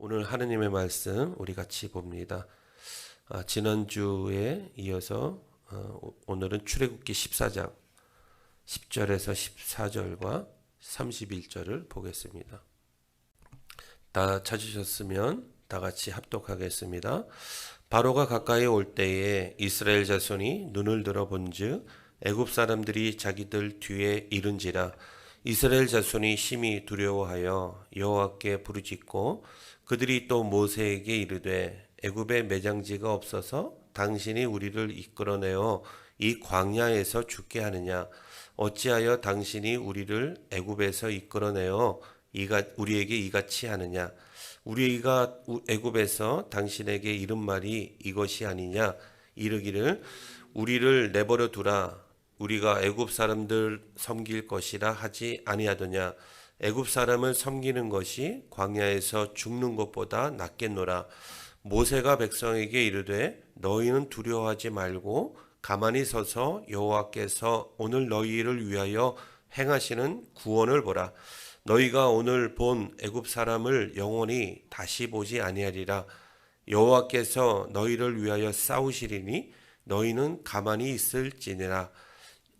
오늘 하느님의 말씀 우리 같이 봅니다. 지난주에 이어서 오늘은 출애굽기 14장 10절에서 14절과 31절을 보겠습니다. 다 찾으셨으면 다 같이 합독하겠습니다. 바로가 가까이 올 때에 이스라엘 자손이 눈을 들어 본즉 애굽 사람들이 자기들 뒤에 이른지라. 이스라엘 자손이 심히 두려워하여 여호와께 부르짖고 그들이 또 모세에게 이르되 애굽에 매장지가 없어서 당신이 우리를 이끌어내어 이 광야에서 죽게 하느냐. 어찌하여 당신이 우리를 애굽에서 이끌어내어 우리에게 이같이 하느냐. 우리가 애굽에서 당신에게 이른 말이 이것이 아니냐. 이르기를 우리를 내버려 두라. 우리가 애굽 사람들 섬길 것이라 하지 아니하더냐. 애굽 사람을 섬기는 것이 광야에서 죽는 것보다 낫겠노라. 모세가 백성에게 이르되 너희는 두려워하지 말고 가만히 서서 여호와께서 오늘 너희를 위하여 행하시는 구원을 보라. 너희가 오늘 본 애굽 사람을 영원히 다시 보지 아니하리라. 여호와께서 너희를 위하여 싸우시리니 너희는 가만히 있을지니라.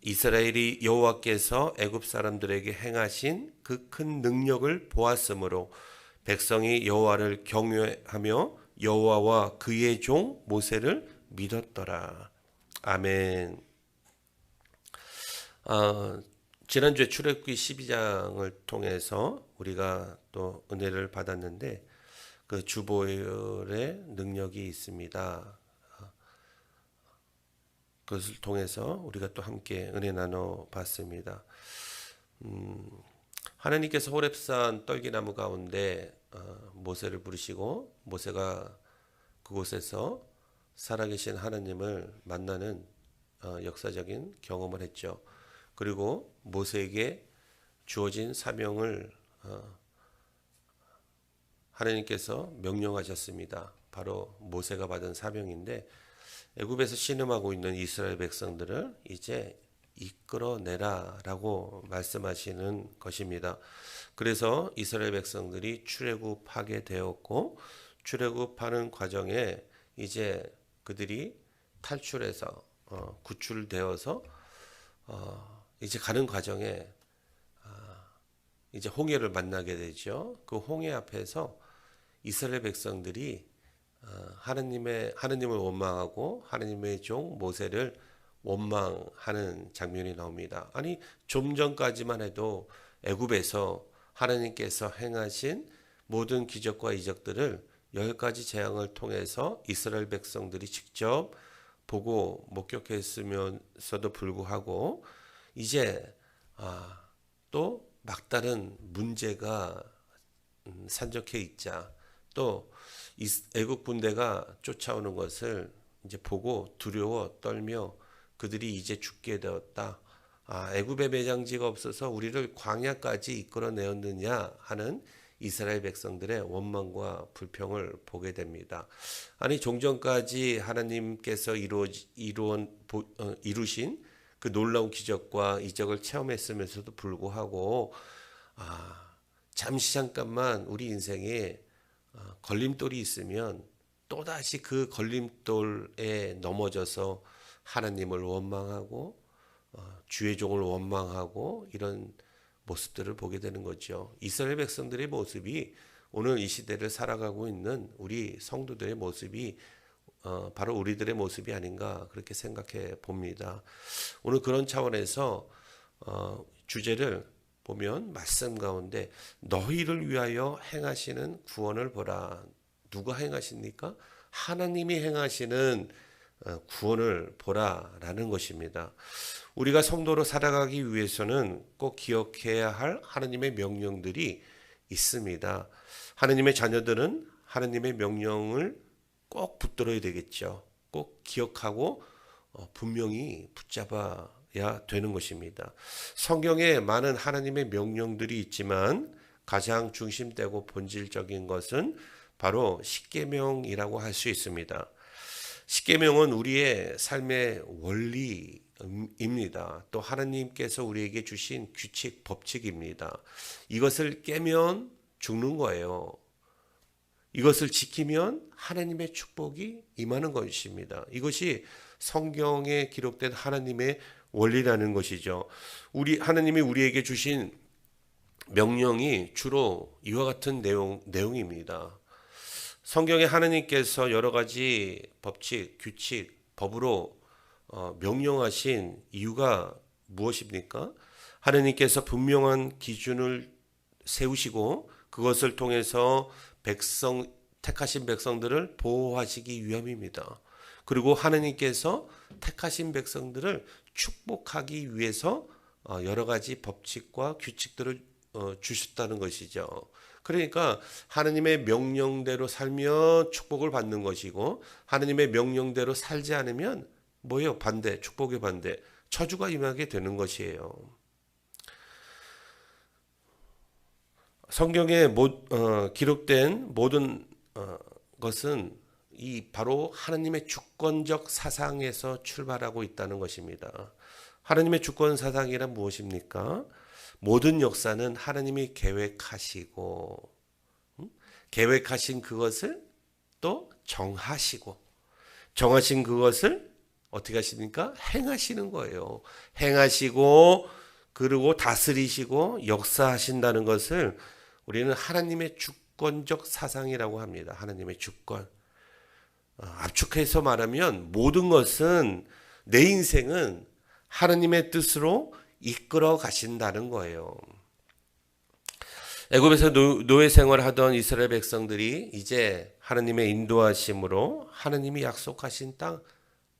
이스라엘이 여호와께서 애굽 사람들에게 행하신 그 큰 능력을 보았으므로 백성이 여호와를 경외하며 여호와와 그의 종 모세를 믿었더라. 아멘. 지난주에 출애굽기 12장을 통해서 우리가 또 은혜를 받았는데 그 주보혈의 능력이 있습니다. 그것을 통해서 우리가 또 함께 은혜 나눠 봤습니다. 하나님께서 호렙산 떨기나무 가운데 모세를 부르시고 모세가 그곳에서 살아계신 하나님을 만나는 역사적인 경험을 했죠. 그리고 모세에게 주어진 사명을 하나님께서 명령하셨습니다. 바로 모세가 받은 사명인데 애굽에서 신음하고 있는 이스라엘 백성들을 이제 이끌어내라라고 말씀하시는 것입니다. 그래서 이스라엘 백성들이 출애굽하게 되었고 출애굽하는 과정에 이제 그들이 탈출해서 구출되어서 이제 가는 과정에 이제 홍해를 만나게 되죠. 그 홍해 앞에서 이스라엘 백성들이 하느님을 원망하고 하느님의 종 모세를 원망하는 장면이 나옵니다. 아니 좀 전까지만 해도 애굽에서 하나님께서 행하신 모든 기적과 이적들을 10가지 재앙을 통해서 이스라엘 백성들이 직접 보고 목격했으면서도 불구하고 이제 또 막다른 문제가 산적해 있자 또 애국 군대가 쫓아오는 것을 이제 보고 두려워 떨며 그들이 이제 죽게 되었다. 애굽에 매장지가 없어서 우리를 광야까지 이끌어내었느냐 하는 이스라엘 백성들의 원망과 불평을 보게 됩니다. 아니 종전까지 하나님께서 이루신 그 놀라운 기적과 이적을 체험했으면서도 불구하고 잠깐만 우리 인생에 걸림돌이 있으면 또다시 그 걸림돌에 넘어져서 하나님을 원망하고 주의 종을 원망하고 이런 모습들을 보게 되는 거죠. 이스라엘 백성들의 모습이 오늘 이 시대를 살아가고 있는 우리 성도들의 모습이 바로 우리들의 모습이 아닌가 그렇게 생각해 봅니다. 오늘 그런 차원에서 주제를 보면 말씀 가운데 너희를 위하여 행하시는 구원을 보라. 누가 행하십니까? 하나님이 행하시는 구원을 보라라는 것입니다. 우리가 성도로 살아가기 위해서는 꼭 기억해야 할 하나님의 명령들이 있습니다. 하나님의 자녀들은 하나님의 명령을 꼭 붙들어야 되겠죠. 꼭 기억하고 분명히 붙잡아야 되는 것입니다. 성경에 많은 하나님의 명령들이 있지만 가장 중심되고 본질적인 것은 바로 십계명이라고 할 수 있습니다. 십계명은 우리의 삶의 원리입니다. 또 하나님께서 우리에게 주신 규칙, 법칙입니다. 이것을 깨면 죽는 거예요. 이것을 지키면 하나님의 축복이 임하는 것입니다. 이것이 성경에 기록된 하나님의 원리라는 것이죠. 하나님이 우리에게 주신 명령이 주로 이와 같은 내용입니다. 성경에 하나님께서 여러 가지 법칙, 규칙, 법으로 명령하신 이유가 무엇입니까? 하나님께서 분명한 기준을 세우시고 그것을 통해서 택하신 백성들을 보호하시기 위함입니다. 그리고 하나님께서 택하신 백성들을 축복하기 위해서 여러 가지 법칙과 규칙들을 주셨다는 것이죠. 그러니까 하나님의 명령대로 살면 축복을 받는 것이고 하나님의 명령대로 살지 않으면 뭐예요? 반대, 축복의 반대, 저주가 임하게 되는 것이에요. 성경에 기록된 모든 것은 바로 하나님의 주권적 사상에서 출발하고 있다는 것입니다. 하나님의 주권 사상이란 무엇입니까? 모든 역사는 하나님이 계획하시고 계획하신 그것을 또 정하시고 정하신 그것을 어떻게 하십니까? 행하시는 거예요. 행하시고 그리고 다스리시고 역사하신다는 것을 우리는 하나님의 주권적 사상이라고 합니다. 하나님의 주권. 압축해서 말하면 모든 것은 내 인생은 하나님의 뜻으로 이끌어 가신다는 거예요. 애굽에서 노예 생활하던 이스라엘 백성들이 이제 하나님의 인도하심으로 하나님이 약속하신 땅,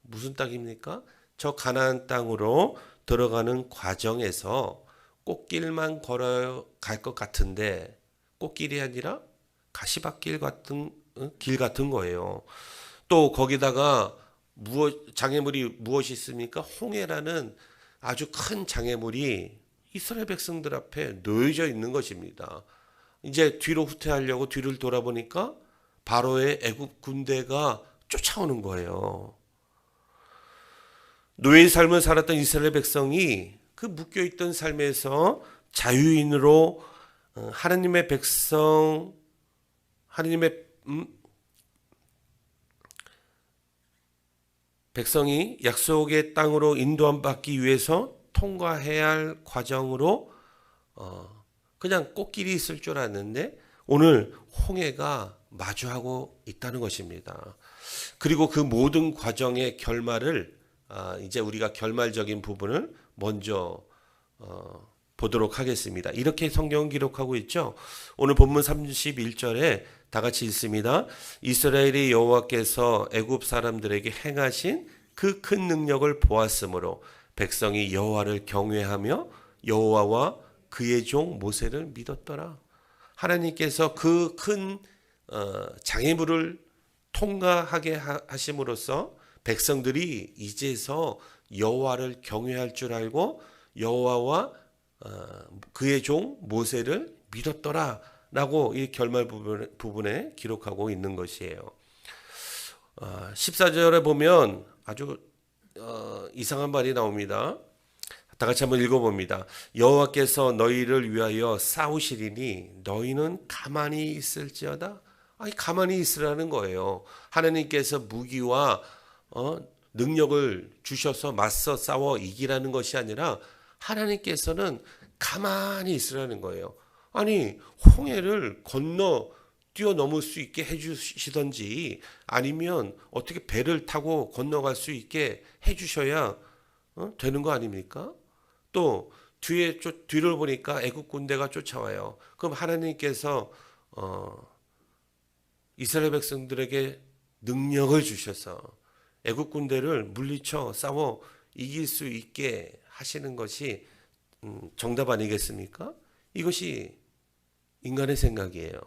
무슨 땅입니까? 저 가나안 땅으로 들어가는 과정에서 꽃길만 걸어갈 것 같은데 꽃길이 아니라 가시밭길 같은 길 같은 거예요. 또 거기다가 장애물이 무엇이 있습니까? 홍해라는 아주 큰 장애물이 이스라엘 백성들 앞에 놓여져 있는 것입니다. 이제 뒤로 후퇴하려고 뒤를 돌아보니까 바로의 애굽 군대가 쫓아오는 거예요. 노예의 삶을 살았던 이스라엘 백성이 그 묶여있던 삶에서 자유인으로 하나님의 백성, 백성이 약속의 땅으로 인도함 받기 위해서 통과해야 할 과정으로 그냥 꽃길이 있을 줄 알았는데 오늘 홍해가 마주하고 있다는 것입니다. 그리고 그 모든 과정의 결말을 이제 우리가 결말적인 부분을 먼저 보도록 하겠습니다. 이렇게 성경은 기록하고 있죠. 오늘 본문 31절에 다 같이 읽습니다. 이스라엘의 여호와께서 애굽 사람들에게 행하신 그 큰 능력을 보았으므로 백성이 여호와를 경외하며 여호와와 그의 종 모세를 믿었더라. 하나님께서 그 큰 장애물을 통과하게 하심으로써 백성들이 이제서 여호와를 경외할 줄 알고 여호와와 그의 종 모세를 믿었더라 라고 이 결말 부분에 기록하고 있는 것이에요. 14절에 보면 아주 이상한 말이 나옵니다. 다 같이 한번 읽어봅니다. 여호와께서 너희를 위하여 싸우시리니 너희는 가만히 있을지어다. 아니 가만히 있으라는 거예요. 하나님께서 무기와 능력을 주셔서 맞서 싸워 이기라는 것이 아니라 하나님께서는 가만히 있으라는 거예요. 아니 홍해를 뛰어넘을 수 있게 해주시든지 아니면 어떻게 배를 타고 건너갈 수 있게 해주셔야 되는 거 아닙니까? 또 뒤를 보니까 애굽 군대가 쫓아와요. 그럼 하나님께서 이스라엘 백성들에게 능력을 주셔서 애굽 군대를 물리쳐 싸워 이길 수 있게 하시는 것이 정답 아니겠습니까? 이것이 인간의 생각이에요.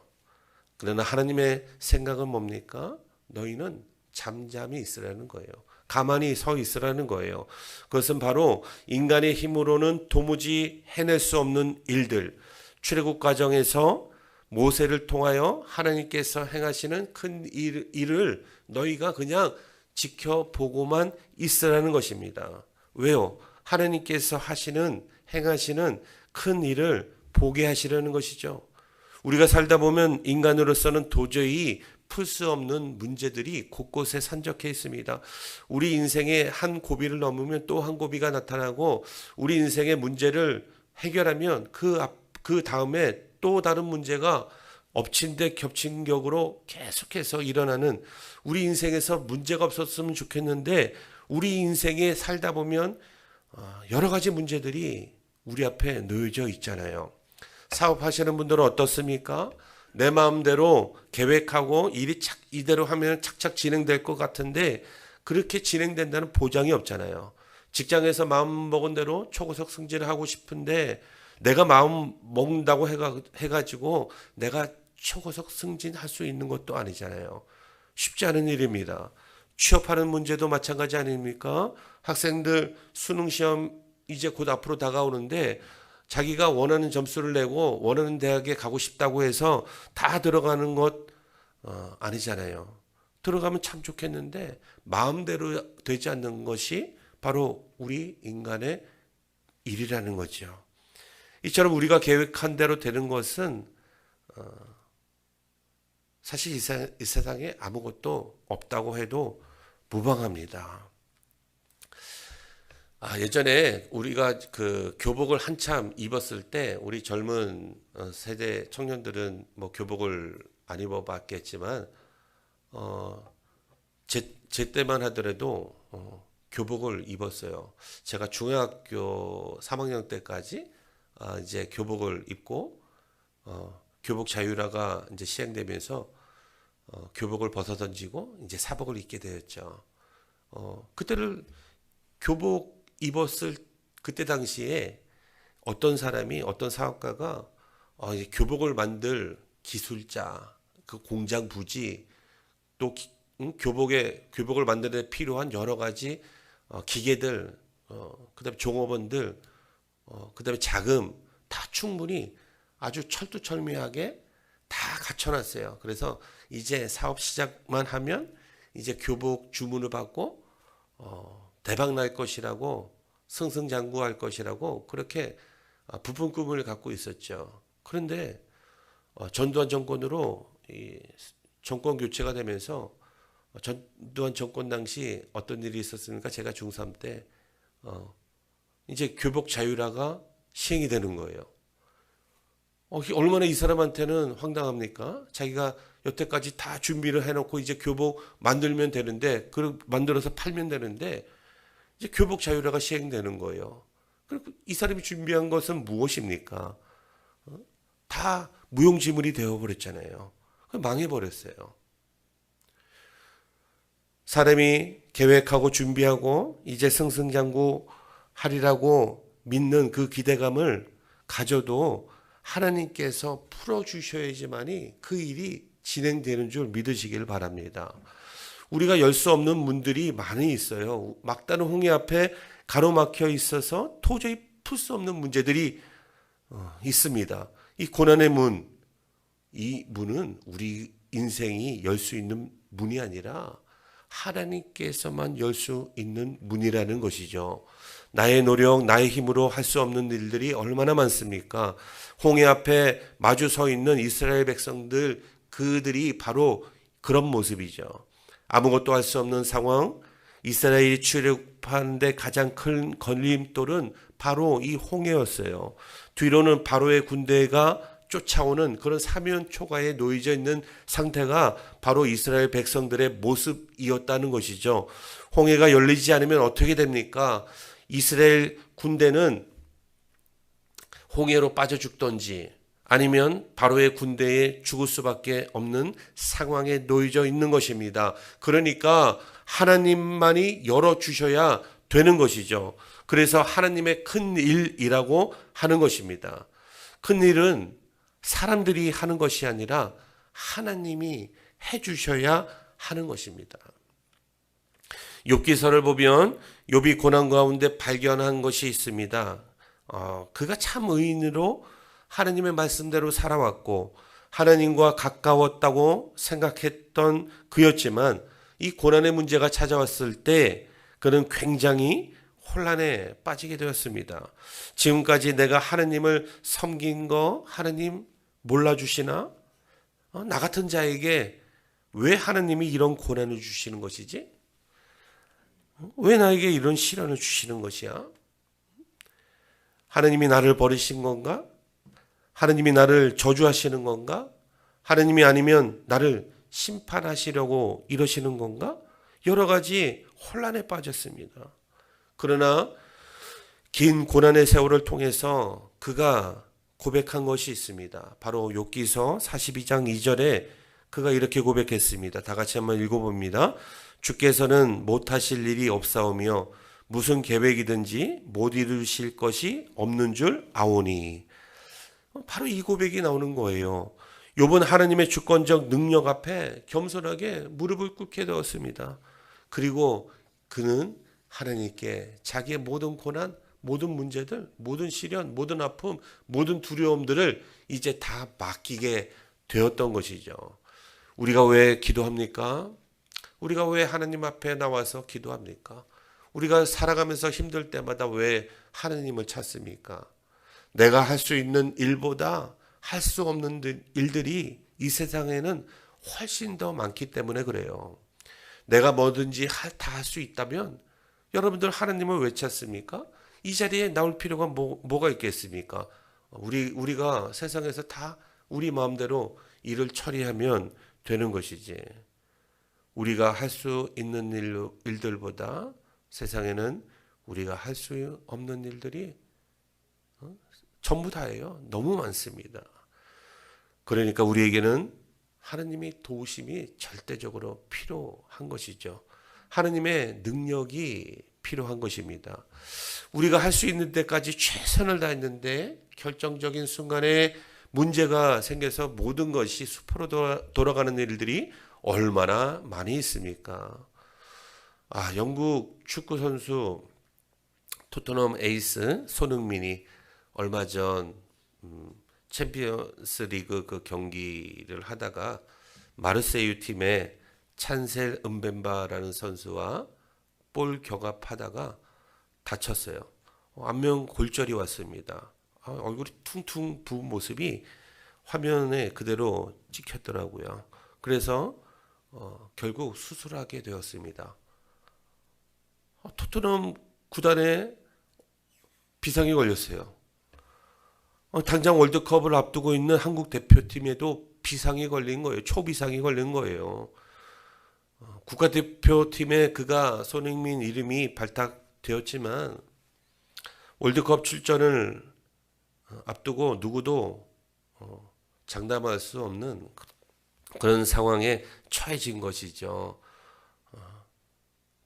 그러나 하나님의 생각은 뭡니까? 너희는 잠잠히 있으라는 거예요. 가만히 서 있으라는 거예요. 그것은 바로 인간의 힘으로는 도무지 해낼 수 없는 일들, 출애굽 과정에서 모세를 통하여 하나님께서 행하시는 큰 일을 너희가 그냥 지켜보고만 있으라는 것입니다. 왜요? 하나님께서 행하시는 큰 일을 보게 하시려는 것이죠. 우리가 살다 보면 인간으로서는 도저히 풀 수 없는 문제들이 곳곳에 산적해 있습니다. 우리 인생의 한 고비를 넘으면 또 한 고비가 나타나고, 우리 인생의 문제를 해결하면 그 다음에 또 다른 문제가 엎친 데 겹친 격으로 계속해서 일어나는, 우리 인생에서 문제가 없었으면 좋겠는데 우리 인생에 살다 보면 여러 가지 문제들이 우리 앞에 놓여져 있잖아요. 사업하시는 분들은 어떻습니까? 내 마음대로 계획하고 일이 이대로 하면 착착 진행될 것 같은데 그렇게 진행된다는 보장이 없잖아요. 직장에서 마음 먹은 대로 초고속 승진을 하고 싶은데 내가 마음 먹는다고 해가지고 내가 초고속 승진할 수 있는 것도 아니잖아요. 쉽지 않은 일입니다. 취업하는 문제도 마찬가지 아닙니까? 학생들 수능시험 이제 곧 앞으로 다가오는데 자기가 원하는 점수를 내고 원하는 대학에 가고 싶다고 해서 다 들어가는 것 아니잖아요. 들어가면 참 좋겠는데 마음대로 되지 않는 것이 바로 우리 인간의 일이라는 거죠. 이처럼 우리가 계획한 대로 되는 것은 사실 이 세상에 아무것도 없다고 해도 무방합니다. 예전에 우리가 그 교복을 한참 입었을 때 우리 젊은 세대 청년들은 뭐 교복을 안 입어봤겠지만 제 때만 하더라도 교복을 입었어요. 제가 중학교 3학년 때까지 이제 교복을 입고 교복 자유화가 이제 시행되면서 교복을 벗어 던지고 이제 사복을 입게 되었죠. 그때를 교복 입었을 그때 당시에 어떤 사람이 어떤 사업가가 이제 교복을 만들 기술자, 그 공장 부지, 또 교복을 만드는 데 필요한 여러 가지 기계들, 그다음에 종업원들, 그다음에 자금 다 충분히 아주 철두철미하게 다 갖춰놨어요. 그래서 이제 사업 시작만 하면 이제 교복 주문을 받고 대박 날 것이라고 승승장구할 것이라고 그렇게 부푼 꿈을 갖고 있었죠. 그런데 전두환 정권으로 이 정권 교체가 되면서 전두환 정권 당시 어떤 일이 있었습니까? 제가 중3 때 이제 교복 자율화가 시행이 되는 거예요. 얼마나 이 사람한테는 황당합니까? 자기가 여태까지 다 준비를 해놓고 이제 교복 만들면 되는데, 만들어서 팔면 되는데 이제 교복 자율화가 시행되는 거예요. 그리고 이 사람이 준비한 것은 무엇입니까? 다 무용지물이 되어버렸잖아요. 망해버렸어요. 사람이 계획하고 준비하고 이제 승승장구 하리라고 믿는 그 기대감을 가져도 하나님께서 풀어주셔야지만이 그 일이 진행되는 줄 믿으시길 바랍니다. 우리가 열 수 없는 문들이 많이 있어요. 막다른 홍해 앞에 가로막혀 있어서 도저히 풀 수 없는 문제들이 있습니다. 이 고난의 문, 이 문은 우리 인생이 열 수 있는 문이 아니라 하나님께서만 열 수 있는 문이라는 것이죠. 나의 노력, 나의 힘으로 할 수 없는 일들이 얼마나 많습니까? 홍해 앞에 마주 서 있는 이스라엘 백성들, 그들이 바로 그런 모습이죠. 아무것도 할 수 없는 상황, 이스라엘이 출애굽하는데 가장 큰 걸림돌은 바로 이 홍해였어요. 뒤로는 바로의 군대가 쫓아오는 그런 사면 초가에 놓여져 있는 상태가 바로 이스라엘 백성들의 모습이었다는 것이죠. 홍해가 열리지 않으면 어떻게 됩니까? 이스라엘 군대는 홍해로 빠져 죽던지 아니면 바로의 군대에 죽을 수밖에 없는 상황에 놓여져 있는 것입니다. 그러니까 하나님만이 열어주셔야 되는 것이죠. 그래서 하나님의 큰 일이라고 하는 것입니다. 큰 일은 사람들이 하는 것이 아니라 하나님이 해주셔야 하는 것입니다. 욥기서를 보면 욥이 고난 가운데 발견한 것이 있습니다. 그가 참 의인으로 하나님의 말씀대로 살아왔고 하나님과 가까웠다고 생각했던 그였지만 이 고난의 문제가 찾아왔을 때 그는 굉장히 혼란에 빠지게 되었습니다. 지금까지 내가 하나님을 섬긴 거 하나님 몰라주시나? 나 같은 자에게 왜 하나님이 이런 고난을 주시는 것이지? 왜 나에게 이런 시련을 주시는 것이야? 하나님이 나를 버리신 건가? 하나님이 나를 저주하시는 건가? 하나님이 아니면 나를 심판하시려고 이러시는 건가? 여러 가지 혼란에 빠졌습니다. 그러나 긴 고난의 세월을 통해서 그가 고백한 것이 있습니다. 바로 욥기서 42장 2절에 그가 이렇게 고백했습니다. 다 같이 한번 읽어봅니다. 주께서는 못하실 일이 없사오며 무슨 계획이든지 못 이루실 것이 없는 줄 아오니. 바로 이 고백이 나오는 거예요. 욥은 하나님의 주권적 능력 앞에 겸손하게 무릎을 꿇게 되었습니다. 그리고 그는 하나님께 자기의 모든 고난, 모든 문제들, 모든 시련, 모든 아픔, 모든 두려움들을 이제 다 맡기게 되었던 것이죠. 우리가 왜 기도합니까? 우리가 왜 하나님 앞에 나와서 기도합니까? 우리가 살아가면서 힘들 때마다 왜 하나님을 찾습니까? 내가 할 수 있는 일보다 할 수 없는 일들이 이 세상에는 훨씬 더 많기 때문에 그래요. 내가 뭐든지 다 할 수 있다면 여러분들 하나님을 왜 찾습니까? 이 자리에 나올 필요가 뭐가 있겠습니까? 우리가 세상에서 다 우리 마음대로 일을 처리하면 되는 것이지. 우리가 할 수 있는 일들보다 세상에는 우리가 할 수 없는 일들이 전부 다예요. 너무 많습니다. 그러니까 우리에게는 하나님의 도우심이 절대적으로 필요한 것이죠. 하나님의 능력이 필요한 것입니다. 우리가 할 수 있는 데까지 최선을 다했는데 결정적인 순간에 문제가 생겨서 모든 것이 수포로 돌아가는 일들이 얼마나 많이 있습니까? 영국 축구 선수 토트넘 에이스 손흥민이 얼마 전 챔피언스 리그 그 경기를 하다가 마르세유 팀의 찬셀 은벤바라는 선수와 볼 경합하다가 다쳤어요. 안면 골절이 왔습니다. 얼굴이 퉁퉁 부은 모습이 화면에 그대로 찍혔더라고요. 그래서 결국 수술하게 되었습니다. 토트넘 구단에 비상이 걸렸어요. 당장 월드컵을 앞두고 있는 한국 대표팀에도 비상이 걸린 거예요. 초비상이 걸린 거예요. 국가대표팀에 그가 손흥민 이름이 발탁되었지만 월드컵 출전을 앞두고 누구도 장담할 수 없는 그런 상황에 처해진 것이죠.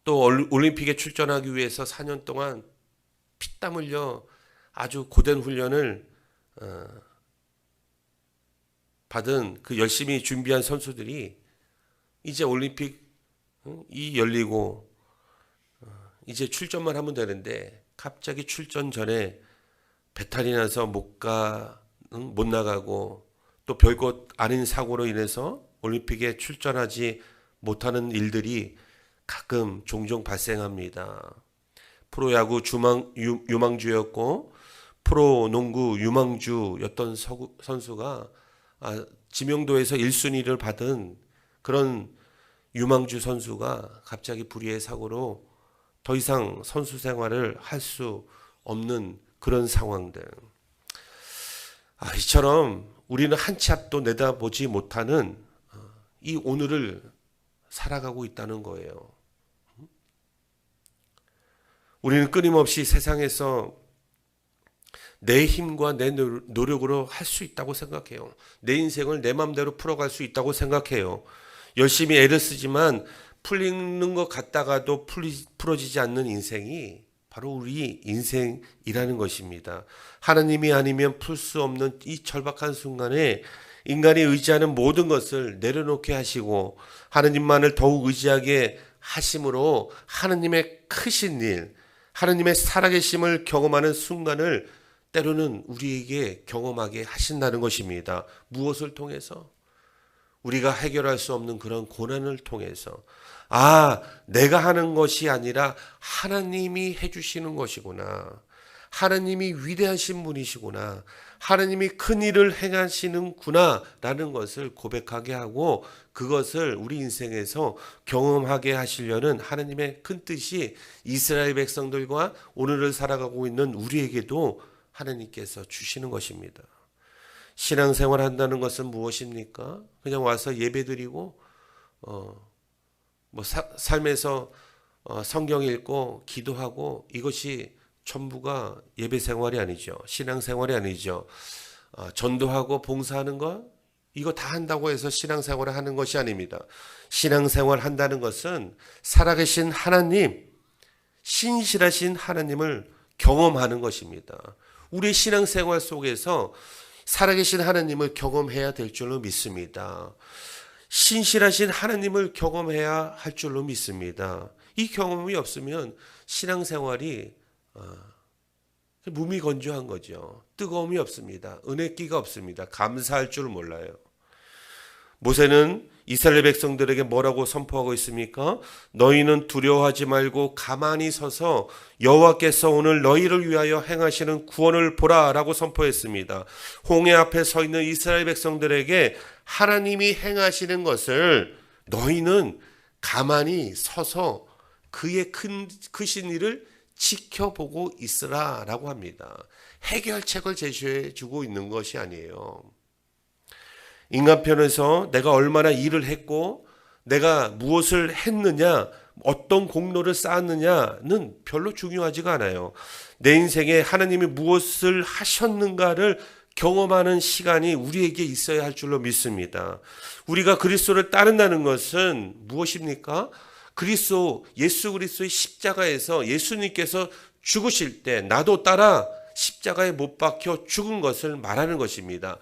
또 올림픽에 출전하기 위해서 4년 동안 피땀 흘려 아주 고된 훈련을 받은 그 열심히 준비한 선수들이 이제 올림픽이 열리고 이제 출전만 하면 되는데 갑자기 출전 전에 배탈이 나서 못 나가고 또 별것 아닌 사고로 인해서 올림픽에 출전하지 못하는 일들이 가끔 종종 발생합니다. 프로야구 유망주였고 프로농구 유망주였던 선수가 지명도에서 1순위를 받은 그런 유망주 선수가 갑자기 불의의 사고로 더 이상 선수 생활을 할 수 없는 그런 상황들. 이처럼 우리는 한 치 앞도 내다보지 못하는 이 오늘을 살아가고 있다는 거예요. 우리는 끊임없이 세상에서 내 힘과 내 노력으로 할 수 있다고 생각해요. 내 인생을 내 마음대로 풀어갈 수 있다고 생각해요. 열심히 애를 쓰지만 풀리는 것 같다가도 풀어지지 않는 인생이 바로 우리 인생이라는 것입니다. 하나님이 아니면 풀 수 없는 이 절박한 순간에 인간이 의지하는 모든 것을 내려놓게 하시고 하나님만을 더욱 의지하게 하심으로 하나님의 크신 일, 하나님의 살아계심을 경험하는 순간을 때로는 우리에게 경험하게 하신다는 것입니다. 무엇을 통해서? 우리가 해결할 수 없는 그런 고난을 통해서 내가 하는 것이 아니라 하나님이 해주시는 것이구나. 하나님이 위대하신 분이시구나, 하나님이 큰 일을 행하시는구나 라는 것을 고백하게 하고 그것을 우리 인생에서 경험하게 하시려는 하나님의 큰 뜻이 이스라엘 백성들과 오늘을 살아가고 있는 우리에게도 하나님께서 주시는 것입니다. 신앙생활 한다는 것은 무엇입니까? 그냥 와서 예배드리고 삶에서 성경 읽고 기도하고 이것이 전부가 예배 생활이 아니죠. 신앙 생활이 아니죠. 전도하고 봉사하는 것 이거 다 한다고 해서 신앙 생활을 하는 것이 아닙니다. 신앙 생활 한다는 것은 살아계신 하나님, 신실하신 하나님을 경험하는 것입니다. 우리 신앙 생활 속에서 살아계신 하나님을 경험해야 될 줄로 믿습니다. 신실하신 하나님을 경험해야 할 줄로 믿습니다. 이 경험이 없으면 신앙생활이 무미건조한 거죠. 뜨거움이 없습니다. 은혜기가 없습니다. 감사할 줄 몰라요. 모세는 이스라엘 백성들에게 뭐라고 선포하고 있습니까? 너희는 두려워하지 말고 가만히 서서 여호와께서 오늘 너희를 위하여 행하시는 구원을 보라 라고 선포했습니다. 홍해 앞에 서 있는 이스라엘 백성들에게 하나님이 행하시는 것을 너희는 가만히 서서 그의 크신 일을 지켜보고 있으라 라고 합니다. 해결책을 제시해 주고 있는 것이 아니에요. 인간편에서 내가 얼마나 일을 했고 내가 무엇을 했느냐, 어떤 공로를 쌓았느냐는 별로 중요하지가 않아요. 내 인생에 하나님이 무엇을 하셨는가를 경험하는 시간이 우리에게 있어야 할 줄로 믿습니다. 우리가 그리스도를 따른다는 것은 무엇입니까? 예수 그리스도의 십자가에서 예수님께서 죽으실 때 나도 따라 십자가에 못 박혀 죽은 것을 말하는 것입니다.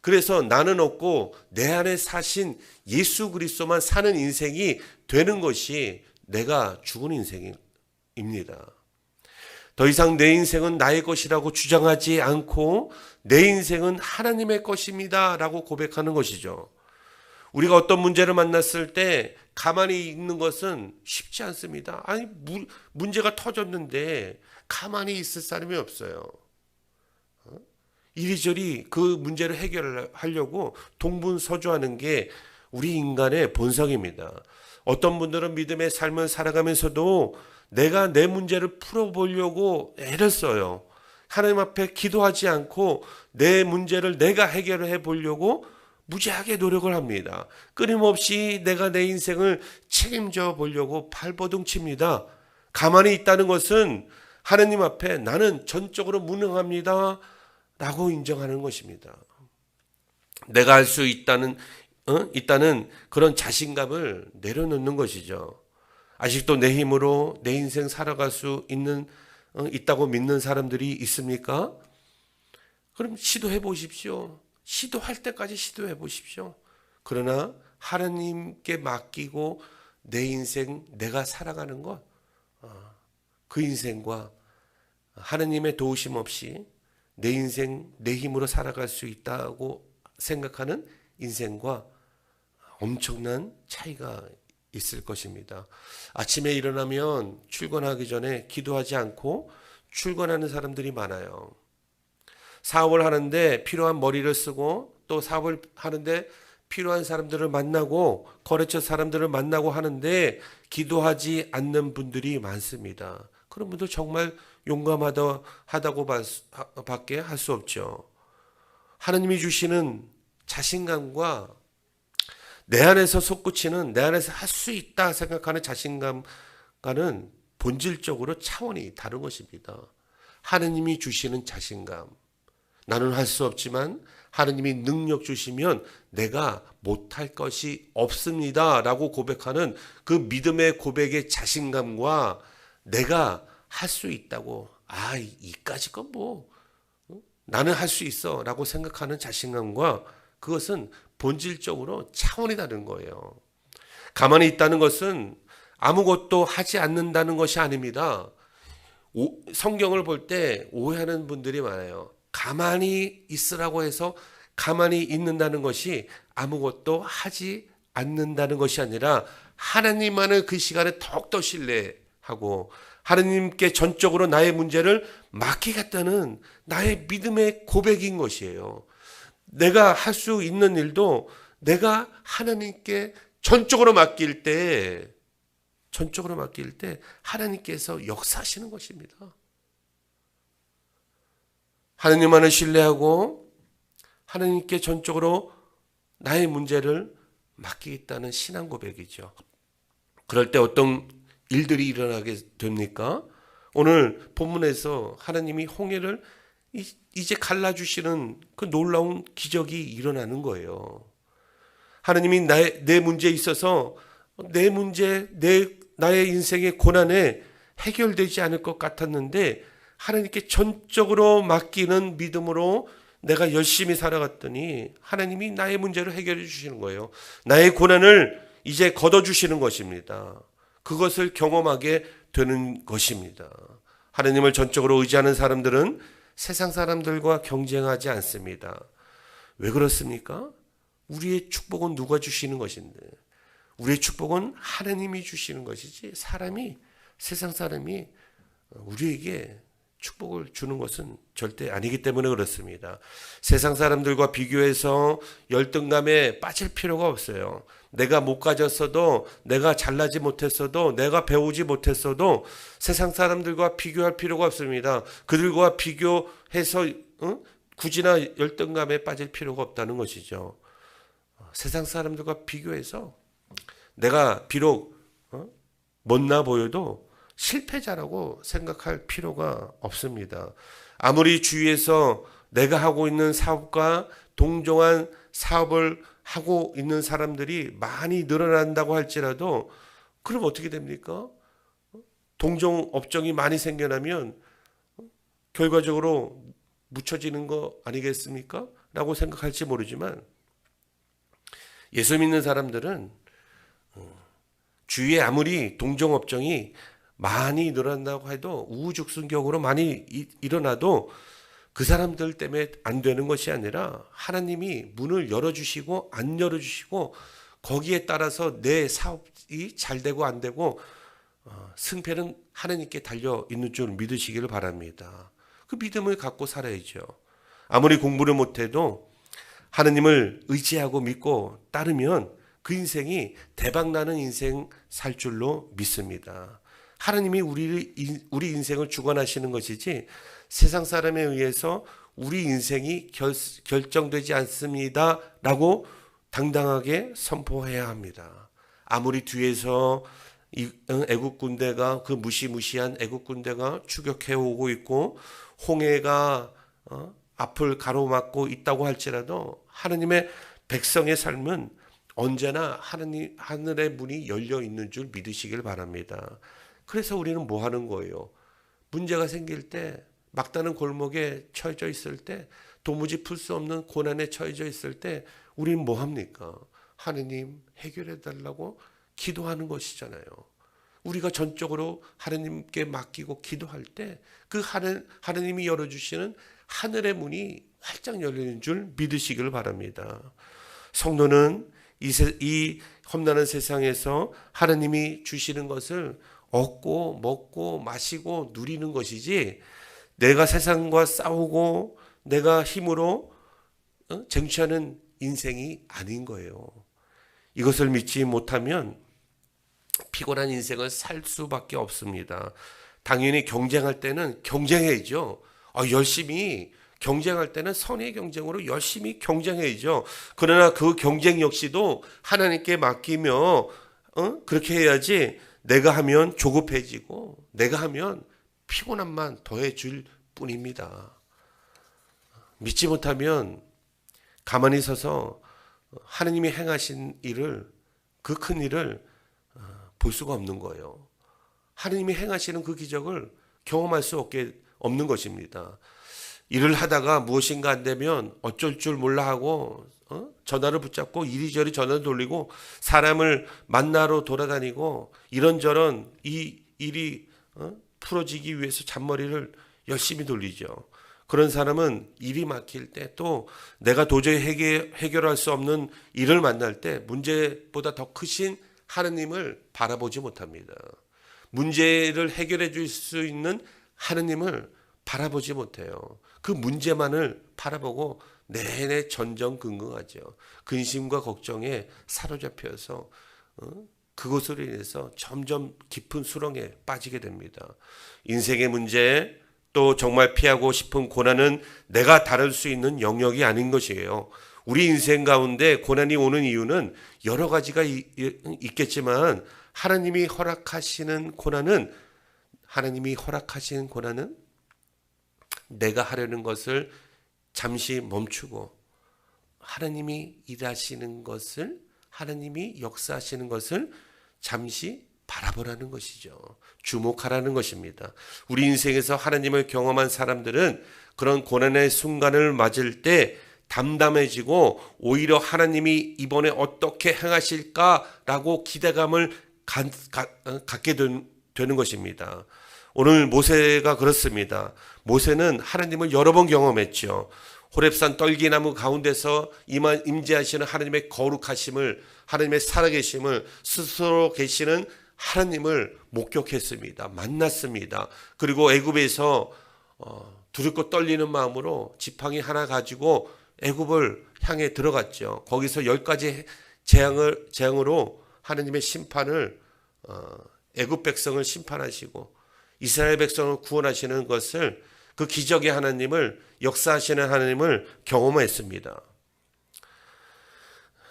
그래서 나는 없고 내 안에 사신 예수 그리스도만 사는 인생이 되는 것이 내가 죽은 인생입니다. 더 이상 내 인생은 나의 것이라고 주장하지 않고 내 인생은 하나님의 것입니다 라고 고백하는 것이죠. 우리가 어떤 문제를 만났을 때 가만히 있는 것은 쉽지 않습니다. 아니 문제가 터졌는데 가만히 있을 사람이 없어요. 이리저리 그 문제를 해결하려고 동분서주하는 게 우리 인간의 본성입니다. 어떤 분들은 믿음의 삶을 살아가면서도 내가 내 문제를 풀어보려고 애를 써요. 하나님 앞에 기도하지 않고 내 문제를 내가 해결해 보려고 무지하게 노력을 합니다. 끊임없이 내가 내 인생을 책임져 보려고 발버둥칩니다. 가만히 있다는 것은 하나님 앞에 나는 전적으로 무능합니다 라고 인정하는 것입니다. 내가 할 수 있다는 그런 자신감을 내려놓는 것이죠. 아직도 내 힘으로 내 인생 살아갈 수 있다고 믿는 사람들이 있습니까? 그럼 시도해 보십시오. 시도할 때까지 시도해 보십시오. 그러나 하나님께 맡기고 내 인생 내가 살아가는 것, 그 인생과 하나님의 도우심 없이 내 인생 내 힘으로 살아갈 수 있다고 생각하는 인생과 엄청난 차이가 있을 것입니다. 아침에 일어나면 출근하기 전에 기도하지 않고 출근하는 사람들이 많아요. 사업을 하는데 필요한 머리를 쓰고 또 사업을 하는데 필요한 사람들을 만나고 거래처 사람들을 만나고 하는데 기도하지 않는 분들이 많습니다. 그런 분들 정말 용감하다고 밖에 할 수 없죠. 하나님이 주시는 자신감과 내 안에서 솟구치는 내 안에서 할 수 있다 생각하는 자신감과는 본질적으로 차원이 다른 것입니다. 하나님이 주시는 자신감, 나는 할 수 없지만 하나님이 능력 주시면 내가 못할 것이 없습니다 라고 고백하는 그 믿음의 고백의 자신감과 내가 할 수 있다고 이까짓 건 나는 할 수 있어 라고 생각하는 자신감과 그것은 본질적으로 차원이 다른 거예요. 가만히 있다는 것은 아무것도 하지 않는다는 것이 아닙니다. 성경을 볼 때 오해하는 분들이 많아요. 가만히 있으라고 해서 가만히 있는다는 것이 아무것도 하지 않는다는 것이 아니라 하나님만을 그 시간에 더욱더 신뢰하고 하나님께 전적으로 나의 문제를 맡기겠다는 나의 믿음의 고백인 것이에요. 내가 할 수 있는 일도 내가 하나님께 전적으로 맡길 때 하나님께서 역사하시는 것입니다. 하나님만을 신뢰하고 하나님께 전적으로 나의 문제를 맡기겠다는 신앙 고백이죠. 그럴 때 어떤 일들이 일어나게 됩니까? 오늘 본문에서 하나님이 홍해를 이제 갈라주시는 그 놀라운 기적이 일어나는 거예요. 하나님이 내 문제에 있어서 내 문제, 나의 인생의 고난에 해결되지 않을 것 같았는데 하나님께 전적으로 맡기는 믿음으로 내가 열심히 살아갔더니 하나님이 나의 문제를 해결해 주시는 거예요. 나의 고난을 이제 걷어주시는 것입니다. 그것을 경험하게 되는 것입니다. 하나님을 전적으로 의지하는 사람들은 세상 사람들과 경쟁하지 않습니다. 왜 그렇습니까? 우리의 축복은 누가 주시는 것인데, 우리의 축복은 하나님이 주시는 것이지 세상 사람이 우리에게 축복을 주는 것은 절대 아니기 때문에 그렇습니다. 세상 사람들과 비교해서 열등감에 빠질 필요가 없어요. 내가 못 가졌어도, 내가 잘나지 못했어도, 내가 배우지 못했어도 세상 사람들과 비교할 필요가 없습니다. 그들과 비교해서 굳이나 열등감에 빠질 필요가 없다는 것이죠. 세상 사람들과 비교해서 내가 비록 못나 보여도 실패자라고 생각할 필요가 없습니다. 아무리 주위에서 내가 하고 있는 사업과 동종한 사업을 하고 있는 사람들이 많이 늘어난다고 할지라도 그럼 어떻게 됩니까? 동종 업종이 많이 생겨나면 결과적으로 묻혀지는 거 아니겠습니까? 라고 생각할지 모르지만 예수 믿는 사람들은 주위에 아무리 동종 업종이 많이 늘어난다고 해도 우후죽순격으로 많이 일어나도 그 사람들 때문에 안 되는 것이 아니라 하나님이 문을 열어주시고 안 열어주시고 거기에 따라서 내 사업이 잘 되고 안 되고 승패는 하나님께 달려 있는 줄 믿으시기를 바랍니다. 그 믿음을 갖고 살아야죠. 아무리 공부를 못해도 하나님을 의지하고 믿고 따르면 그 인생이 대박나는 인생 살 줄로 믿습니다. 하나님이 우리 인생을 주관하시는 것이지 세상 사람에 의해서 우리 인생이 결정되지 않습니다 라고 당당하게 선포해야 합니다. 아무리 뒤에서 애국 군대가 그 무시무시한 애국 군대가 추격해 오고 있고 홍해가 앞을 가로막고 있다고 할지라도 하나님의 백성의 삶은 언제나 하늘의 문이 열려 있는 줄 믿으시길 바랍니다. 그래서 우리는 뭐 하는 거예요? 문제가 생길 때, 막다른 골목에 처해져 있을 때, 도무지 풀 수 없는 고난에 처해져 있을 때 우리는 뭐 합니까? 하느님 해결해 달라고 기도하는 것이잖아요. 우리가 전적으로 하느님께 맡기고 기도할 때 그 하느님이 열어주시는 하늘의 문이 활짝 열리는 줄 믿으시길 바랍니다. 성도는 이 험난한 세상에서 하느님이 주시는 것을 얻고 먹고 마시고 누리는 것이지 내가 세상과 싸우고 내가 힘으로 쟁취하는 인생이 아닌 거예요. 이것을 믿지 못하면 피곤한 인생을 살 수밖에 없습니다. 당연히 경쟁할 때는 경쟁해야죠. 열심히 경쟁할 때는 선의 경쟁으로 열심히 경쟁해야죠. 그러나 그 경쟁 역시도 하나님께 맡기며 그렇게 해야지 내가 하면 조급해지고 내가 하면 피곤함만 더해줄 뿐입니다. 믿지 못하면 가만히 서서 하나님이 행하신 일을 그 큰 일을 볼 수가 없는 거예요. 하나님이 행하시는 그 기적을 경험할 수 없는 것입니다. 일을 하다가 무엇인가 안 되면 어쩔 줄 몰라 하고 전화를 붙잡고 이리저리 전화를 돌리고 사람을 만나러 돌아다니고 이런저런 이 일이 풀어지기 위해서 잔머리를 열심히 돌리죠. 그런 사람은 일이 막힐 때 또 내가 도저히 해결할 수 없는 일을 만날 때 문제보다 더 크신 하느님을 바라보지 못합니다. 문제를 해결해 줄 수 있는 하느님을 바라보지 못해요. 그 문제만을 바라보고 내내 전전긍긍하죠. 근심과 걱정에 사로잡혀서 그것으로 인해서 점점 깊은 수렁에 빠지게 됩니다. 인생의 문제, 또 정말 피하고 싶은 고난은 내가 다룰 수 있는 영역이 아닌 것이에요. 우리 인생 가운데 고난이 오는 이유는 여러 가지가 있겠지만 하나님이 허락하시는 고난은 내가 하려는 것을 잠시 멈추고 하나님이 일하시는 것을, 하나님이 역사하시는 것을 잠시 바라보라는 것이죠. 주목하라는 것입니다. 우리 인생에서 하나님을 경험한 사람들은 그런 고난의 순간을 맞을 때 담담해지고 오히려 하나님이 이번에 어떻게 행하실까라고 기대감을 갖게 되는 것입니다. 오늘 모세가 그렇습니다. 모세는 하나님을 여러 번 경험했죠. 호렙산 떨기나무 가운데서 임재하시는 하나님의 거룩하심을, 하나님의 살아계심을, 스스로 계시는 하나님을 목격했습니다. 만났습니다. 그리고 애굽에서 두렵고 떨리는 마음으로 지팡이 하나 가지고 애굽을 향해 들어갔죠. 거기서 10가지 재앙으로 하나님의 심판을, 애굽 백성을 심판하시고 이스라엘 백성을 구원하시는 것을, 그 기적의 하나님을, 역사하시는 하나님을 경험했습니다.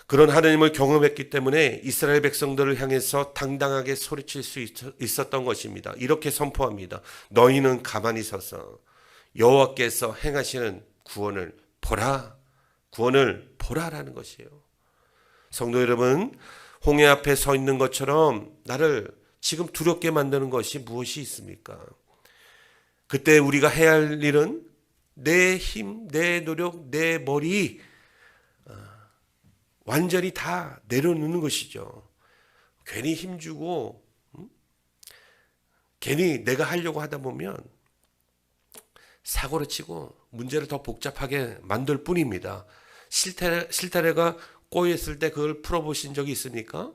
그런 하나님을 경험했기 때문에 이스라엘 백성들을 향해서 당당하게 소리칠 수 있었던 것입니다. 이렇게 선포합니다. 너희는 가만히 서서 여호와께서 행하시는 구원을 보라라는 것이에요. 성도 여러분, 홍해 앞에 서 있는 것처럼 나를 지금 두렵게 만드는 것이 무엇이 있습니까? 그때 우리가 해야 할 일은 내 힘, 내 노력, 내 머리 완전히 다 내려놓는 것이죠. 괜히 힘주고 괜히 내가 하려고 하다 보면 사고를 치고 문제를 더 복잡하게 만들 뿐입니다. 실타래가 꼬였을 때 그걸 풀어보신 적이 있습니까?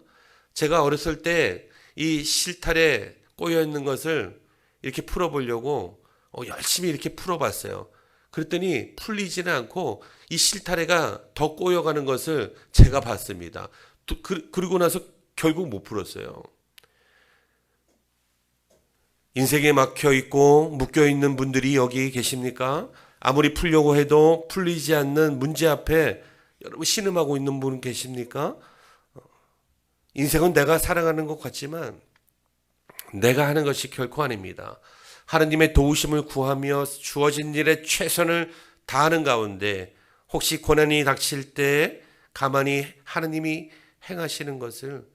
제가 어렸을 때 이 실타래 꼬여 있는 것을 이렇게 풀어보려고 열심히 이렇게 풀어봤어요. 그랬더니 풀리지는 않고 이 실타래가 더 꼬여가는 것을 제가 봤습니다. 그리고 나서 결국 못 풀었어요. 인생에 막혀 있고 묶여 있는 분들이 여기 계십니까? 아무리 풀려고 해도 풀리지 않는 문제 앞에 여러분 신음하고 있는 분 계십니까? 인생은 내가 살아가는 것 같지만 내가 하는 것이 결코 아닙니다. 하나님의 도우심을 구하며 주어진 일에 최선을 다하는 가운데 혹시 고난이 닥칠 때 가만히 하나님이 행하시는 것을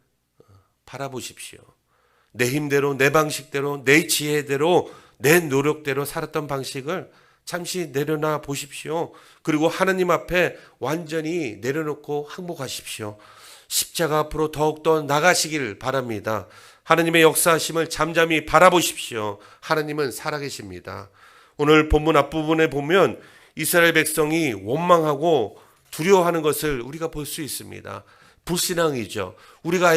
바라보십시오. 내 힘대로, 내 방식대로, 내 지혜대로, 내 노력대로 살았던 방식을 잠시 내려놔 보십시오. 그리고 하나님 앞에 완전히 내려놓고 항복하십시오. 십자가 앞으로 더욱더 나가시길 바랍니다. 하나님의 역사하심을 잠잠히 바라보십시오. 하나님은 살아계십니다. 오늘 본문 앞부분에 보면 이스라엘 백성이 원망하고 두려워하는 것을 우리가 볼 수 있습니다. 불신앙이죠. 우리가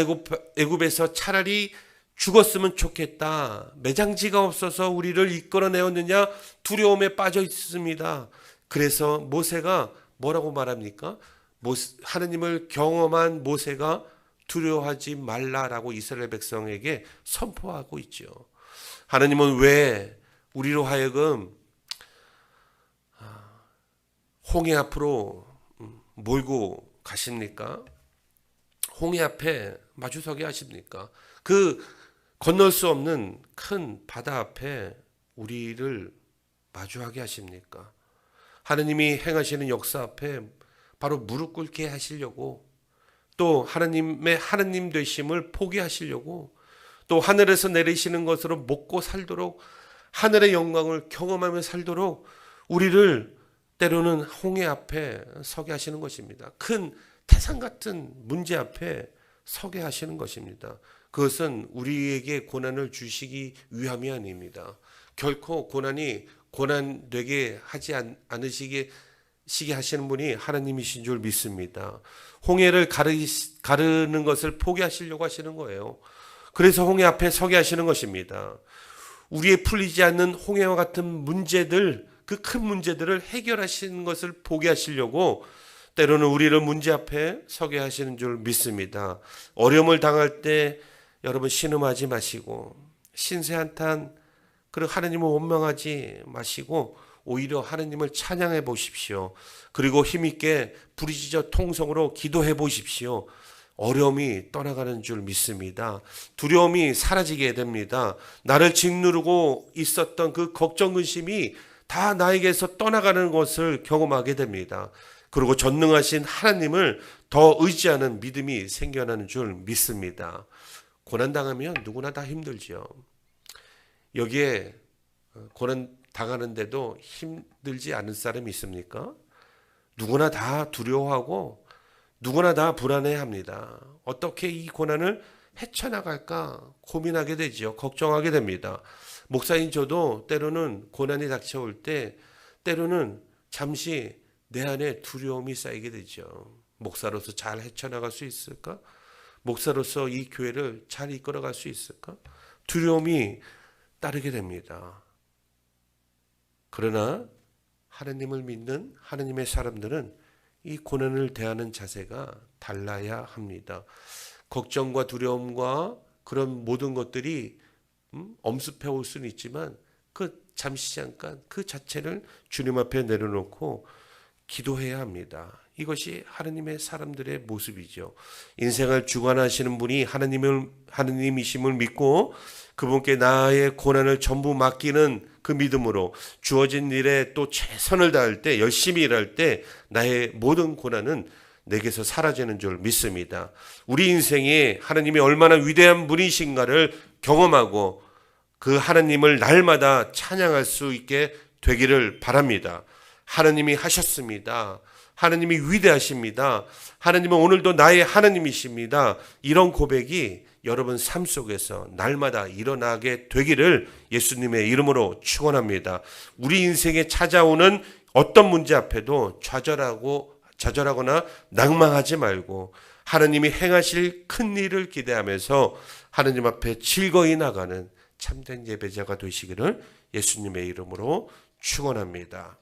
애굽에서 차라리 죽었으면 좋겠다. 매장지가 없어서 우리를 이끌어내었느냐 두려움에 빠져 있습니다. 그래서 모세가 뭐라고 말합니까? 하나님을 경험한 모세가 두려워하지 말라라고 이스라엘 백성에게 선포하고 있죠. 하나님은 왜 우리로 하여금 홍해 앞으로 몰고 가십니까? 홍해 앞에 마주서게 하십니까? 그 건널 수 없는 큰 바다 앞에 우리를 마주하게 하십니까? 하나님이 행하시는 역사 앞에 바로 무릎 꿇게 하시려고, 또 하나님의 하나님 되심을 포기하시려고, 또 하늘에서 내리시는 것으로 먹고 살도록, 하늘의 영광을 경험하며 살도록 우리를 때로는 홍해 앞에 서게 하시는 것입니다. 큰 태산 같은 문제 앞에 서게 하시는 것입니다. 그것은 우리에게 고난을 주시기 위함이 아닙니다. 결코 고난이 고난되게 하지 않으시게 하시는 분이 하나님이신 줄 믿습니다. 홍해를 가르는 것을 포기하시려고 하시는 거예요. 그래서 홍해 앞에 서게 하시는 것입니다. 우리의 풀리지 않는 홍해와 같은 문제들, 그 큰 문제들을 해결하시는 것을 보게 하시려고 때로는 우리를 문제 앞에 서게 하시는 줄 믿습니다. 어려움을 당할 때 여러분 신음하지 마시고 신세 한탄, 그리고 하느님을 원망하지 마시고 오히려 하느님을 찬양해 보십시오. 그리고 힘있게 부르짖어 통성으로 기도해 보십시오. 어려움이 떠나가는 줄 믿습니다. 두려움이 사라지게 됩니다. 나를 짓누르고 있었던 그 걱정, 근심이 다 나에게서 떠나가는 것을 경험하게 됩니다. 그리고 전능하신 하나님을 더 의지하는 믿음이 생겨나는 줄 믿습니다. 고난당하면 누구나 다 힘들죠. 여기에 고난 당하는데도 힘들지 않은 사람이 있습니까? 누구나 다 두려워하고 누구나 다 불안해합니다. 어떻게 이 고난을 헤쳐나갈까 고민하게 되죠. 걱정하게 됩니다. 목사인 저도 때로는 고난이 닥쳐올 때 때로는 잠시 내 안에 두려움이 쌓이게 되죠. 목사로서 잘 헤쳐나갈 수 있을까? 목사로서 이 교회를 잘 이끌어갈 수 있을까? 두려움이 따르게 됩니다. 그러나 하나님을 믿는 하나님의 사람들은 이 고난을 대하는 자세가 달라야 합니다. 걱정과 두려움과 그런 모든 것들이 엄습해 올 수는 있지만 그 잠시 잠깐 그 자체를 주님 앞에 내려놓고 기도해야 합니다. 이것이 하나님의 사람들의 모습이죠. 인생을 주관하시는 분이 하나님이심을 믿고 그분께 나의 고난을 전부 맡기는 그 믿음으로 주어진 일에 또 최선을 다할 때, 열심히 일할 때 나의 모든 고난은 내게서 사라지는 줄 믿습니다. 우리 인생에 하나님이 얼마나 위대한 분이신가를 경험하고 그 하나님을 날마다 찬양할 수 있게 되기를 바랍니다. 하나님이 하셨습니다. 하나님이 위대하십니다. 하나님은 오늘도 나의 하나님이십니다. 이런 고백이 여러분 삶 속에서 날마다 일어나게 되기를 예수님의 이름으로 축원합니다. 우리 인생에 찾아오는 어떤 문제 앞에도 좌절하거나 낭망하지 말고 하나님이 행하실 큰 일을 기대하면서 하나님 앞에 즐거이 나가는 참된 예배자가 되시기를 예수님의 이름으로 축원합니다.